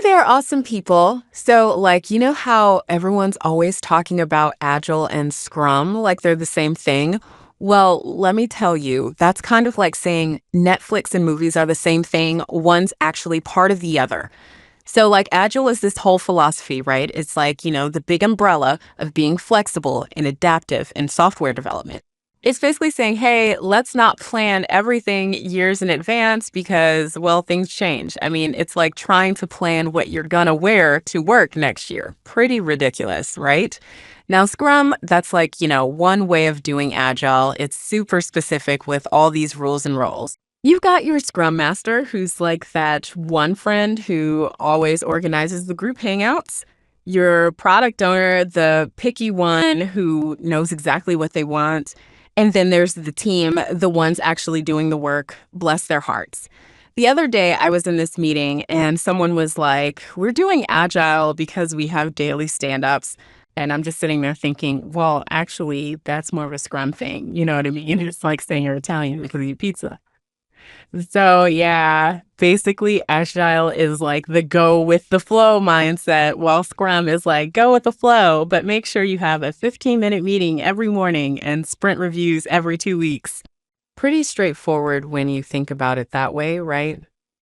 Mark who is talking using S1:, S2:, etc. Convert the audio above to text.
S1: there, awesome people. So, you know how everyone's always talking about Agile and Scrum like they're the same thing? Well, let me tell you, that's kind of like saying Netflix and movies are the same thing. One's actually part of the other. So, Agile is this whole philosophy, right? It's the big umbrella of being flexible and adaptive in software development. It's basically saying, hey, let's not plan everything years in advance because, well, things change. I mean, it's like trying to plan what you're gonna wear to work next year. Pretty ridiculous, right? Now, Scrum, that's one way of doing Agile. It's super specific with all these rules and roles. You've got your Scrum Master, who's like that one friend who always organizes the group hangouts. Your product owner, the picky one who knows exactly what they want. And then there's the team, the ones actually doing the work, bless their hearts. The other day, I was in this meeting and someone was like, we're doing Agile because we have daily stand ups. And I'm just sitting there thinking, well, actually, that's more of a Scrum thing. You know what I mean? It's like saying you're Italian because you eat pizza. So yeah, basically Agile is like the go with the flow mindset, while Scrum is like go with the flow, but make sure you have a 15-minute meeting every morning and sprint reviews every 2 weeks. Pretty straightforward when you think about it that way, right?